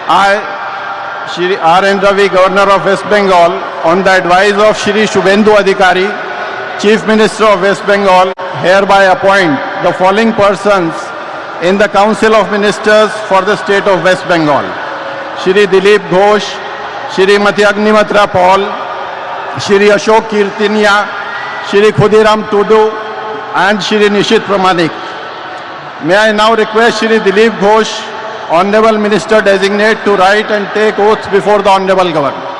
I, Shri R.N. Ravi, Governor of West Bengal, on the advice of Shri Shubhendu Adhikari, Chief Minister of West Bengal, hereby appoint the following persons in the Council of Ministers for the State of West Bengal: Shri Dilip Ghosh, Shrimati Agnimitra Paul, Shri Ashok Kirtinia, Shri Khudiram Tudu, and Shri Nishit Pramanik. May I now request Shri Dilip Ghosh, Honorable Minister Designate, to write and take oath before the Honorable Governor.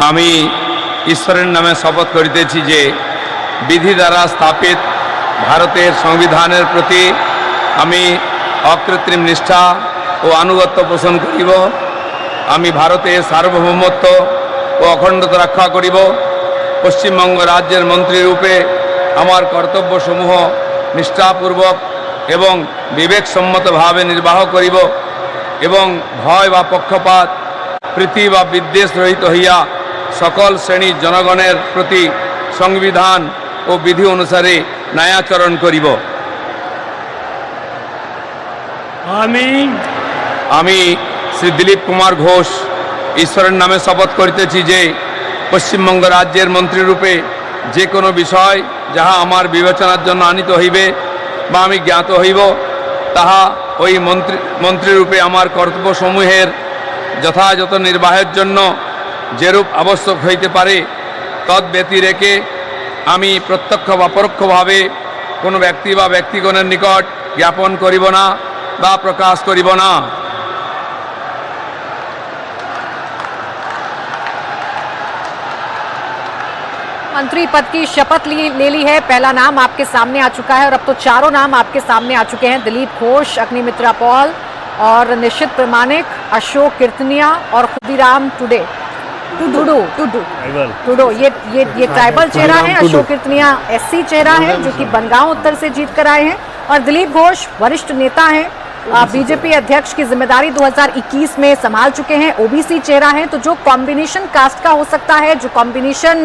আমি ঈশ্বরের নামে শপথ করিতেছি যে বিধি দ্বারা স্থাপিত ভারতের সংবিধানের প্রতি আমি অকৃত্রিম নিষ্ঠা ও আনুগত্য পোষণ করিব। আমি ভারতের সার্বভৌমত্ব ও অখণ্ডতা রক্ষা করিব। পশ্চিমবঙ্গ রাজ্যের মন্ত্রী রূপে আমার কর্তব্যসমূহ নিষ্ঠাপূর্বক এবং বিবেকসম্মতভাবে নির্বাহ করিব এবং ভয় বা পক্ষপাত প্রীতি বা বিদ্বেষ রহিত হইয়া সকল শ্রেণীর জনগণের প্রতি সংবিধান ও বিধি অনুসারে ন্যায়াচরণ করিব। আমি শ্রী দিলীপ কুমার ঘোষ ঈশ্বরের নামে শপথ করিতেছি যে পশ্চিমবঙ্গ রাজ্যের মন্ত্রী রূপে যে কোনো বিষয় যাহা আমার বিবেচনার জন্য আনিত হইবে বা আমি জ্ঞাত হইব, তাহা ওই মন্ত্রী রূপে আমার কর্তব্যসমূহের যথাযথ নির্বাহের জন্য যেরূপ আবশ্যক হইতে পারে তদ ব্যতিরেকে আমি প্রত্যক্ষ বা পরোক্ষভাবে কোনো ব্যক্তি বা ব্যক্তিগণের নিকট জ্ঞাপন করিব না বা প্রকাশ করিব না। मंत्री पद की शपथ ले ली है। पहला नाम आपके सामने आ चुका है और अब तो चारों नाम आपके सामने आ चुके हैं: दिलीप घोष, अग्निमित्रा पॉल और निशित प्रमाणिक, अशोक कीर्तनिया और खुदीराम टुडू। ये ट्राइबल चेहरा है। अशोक कीर्तनिया एससी चेहरा है जो कि बनगांव उत्तर से जीत कर आए हैं, और दिलीप घोष वरिष्ठ नेता हैं, बीजेपी अध्यक्ष की जिम्मेदारी 2021 में संभाल चुके हैं, ओबीसी चेहरा है। तो जो कॉम्बिनेशन कास्ट का हो सकता है, जो कॉम्बिनेशन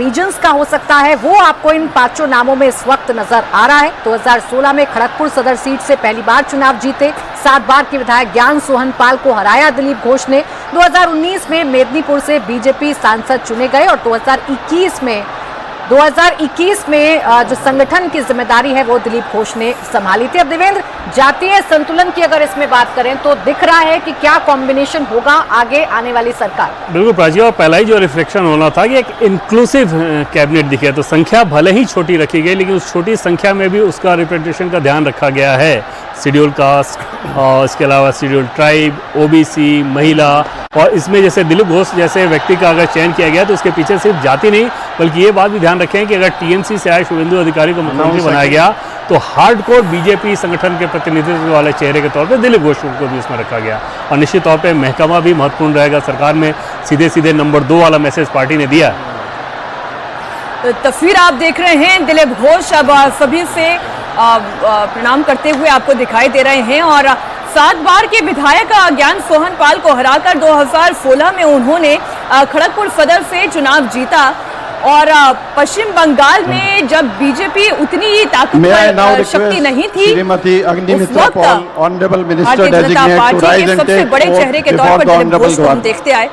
रीजन्स का हो सकता है, वो आपको इन पांचों नामों में इस वक्त नजर आ रहा है। 2016 में खड़गपुर सदर सीट से पहली बार चुनाव जीते, 7 बार के विधायक ज्ञान सोहन पाल को हराया दिलीप घोष ने। 2019 में मेदिनीपुर से बीजेपी सांसद चुने गए और 2021 में जो संगठन की जिम्मेदारी है वो दिलीप घोष ने संभाली थी। अब देवेंद्र, जातीय संतुलन की अगर इसमें बात करें तो दिख रहा है कि क्या कॉम्बिनेशन होगा आगे आने वाली सरकार। बिल्कुल प्राची, और पहला ही जो रिफ्लेक्शन होना था कि एक इंक्लूसिव कैबिनेट दिखे, तो संख्या भले ही छोटी रखी गई लेकिन उस छोटी संख्या में भी उसका रिप्रेजेंटेशन का ध्यान रखा गया है। शेड्यूल कास्ट और इसके अलावा शेड्यूल ट्राइब, ओबीसी, महिला, और इसमें जैसे दिलीप घोष जैसे व्यक्ति का अगर चयन किया गया तो उसके पीछे सिर्फ जाति नहीं बल्कि ये बात भी ध्यान रखें कि अगर टीएमसी से आए शुभेंदु अधिकारी को मुख्यमंत्री बनाया गया तो हार्डकोर बीजेपी संगठन के प्रतिनिधित्व वाले चेहरे के तौर पर दिलीप घोष को भी उसमें रखा गया। और निश्चित तौर पर महकमा भी महत्वपूर्ण रहेगा। सरकार में सीधे सीधे नंबर 2 वाला मैसेज पार्टी ने दिया। तस्वीर आप देख रहे हैं, दिलीप घोष अब सभी से प्रणाम करते हुए आपको दिखाई दे रहे हैं, और 7 बार के विधायक ज्ञान सोहन पाल को हराकर 2016 में उन्होंने खड़गपुर सदर से चुनाव जीता। और पश्चिम बंगाल में जब बीजेपी उतनी ताकतवर शक्ति नहीं थी, उस वक्त भारतीय जनता पार्टी के सबसे बड़े चेहरे के तौर पर दिलीप घोष को हम देखते आए।